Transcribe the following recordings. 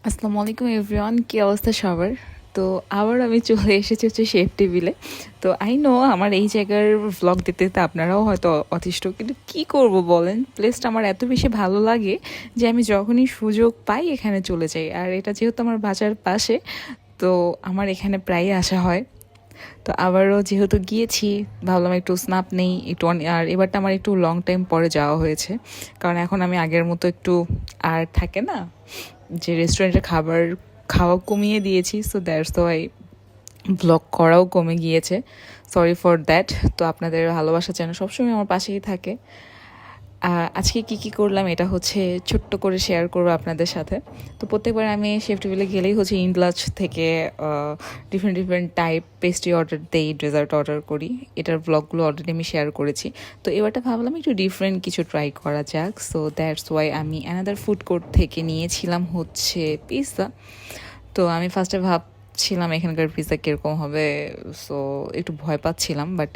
আসসালামু আলাইকুম এভরিওয়ান, কী অবস্থা সবার? তো আবার আমি চলে এসেছি হচ্ছে শেফ টেবিলে। তো আই নো আমার এই জায়গার ভ্লগ দিতে দিতে আপনারাও হয়তো অতিষ্ঠ, কিন্তু কি করব বলেন, প্লেসটা আমার এত বেশি ভালো লাগে যে আমি যখনই সুযোগ পাই এখানে চলে যাই। আর এটা যেহেতু আমার বাসার পাশে, তো আমার এখানে প্রায়ই আসা হয়। তো আবারও যেহেতু গিয়েছি, ভাবলাম একটু স্ন্যাপ নেই একটু আর এবারটা আমার একটু লং টাইম পরে যাওয়া হয়েছে, কারণ এখন আমি আগের মতো একটু আর থাকে না যে রেস্টুরেন্টের খাবার খাওয়া কমিয়ে দিয়েছি, সো দ্যাটস ওয়াই ব্লগ করাও কমে গিয়েছে। Sorry for that. তো আপনাদের ভালোবাসা যেন সবসময় আমার পাশেই থাকে। আজকে কি করলাম এটা হচ্ছে ছোট্ট করে শেয়ার করবো আপনাদের সাথে। তো প্রত্যেকবার আমি শেফ টেবিলে গেলেই হচ্ছে ইন্ডলাচ থেকে different different type pastry order দেই, ডেজার্ট অর্ডার করি। এটার ব্লগগুলো অলরেডি আমি শেয়ার করেছি। তো এবারটা ভাবলাম একটু ডিফারেন্ট কিছু ট্রাই করা যাক, সো দ্যাটস ওয়াই আমি অ্যানাদার ফুড কোর্ট থেকে নিয়েছিলাম হচ্ছে পিৎজা। তো আমি ফার্স্টে ভাবছিলাম এখানকার পিৎজা কীরকম হবে, সো একটু ভয় পাচ্ছিলাম। বাট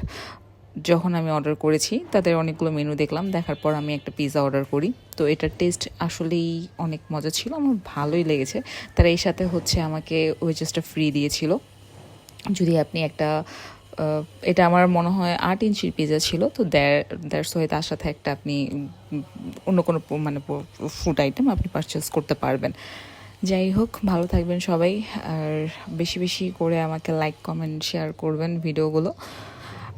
যখন আমি অর্ডার করেছি তাদের অনেকগুলো মেনু দেখলাম, দেখার পর আমি একটা পিৎজা অর্ডার করি। তো এটার টেস্ট আসলেই অনেক মজা ছিল, আমার ভালোই লেগেছে। তারা এই সাথে হচ্ছে আমাকে ওয়েজেসটা ফ্রি দিয়েছিল যদি আপনি একটা এটা আমার মনে হয় 8 ইঞ্চির পিৎজা ছিল। তো দ্যাটস ওয়াই তার সাথে একটা আপনি অন্য কোনো মানে ফুড আইটেম আপনি পারচেস করতে পারবেন। যাই হোক, ভালো থাকবেন সবাই। আর বেশি বেশি করে আমাকে লাইক কমেন্ট শেয়ার করবেন ভিডিওগুলো।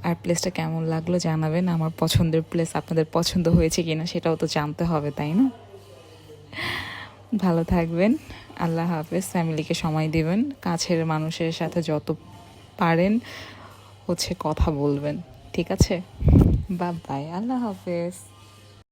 আর প্লেসটা কেমন লাগলো জানাবেন, আমার পছন্দের প্লেস আপনাদের পছন্দ হয়েছে কিনা সেটাও তো জানতে হবে, তাই না? ভালো থাকবেন। আল্লাহ হাফেজ। ফ্যামিলিকে সময় দিবেন, কাছের মানুষের সাথে যত পারেন হচ্ছে কথা বলবেন, ঠিক আছে? বাই বাই, আল্লাহ হাফেজ।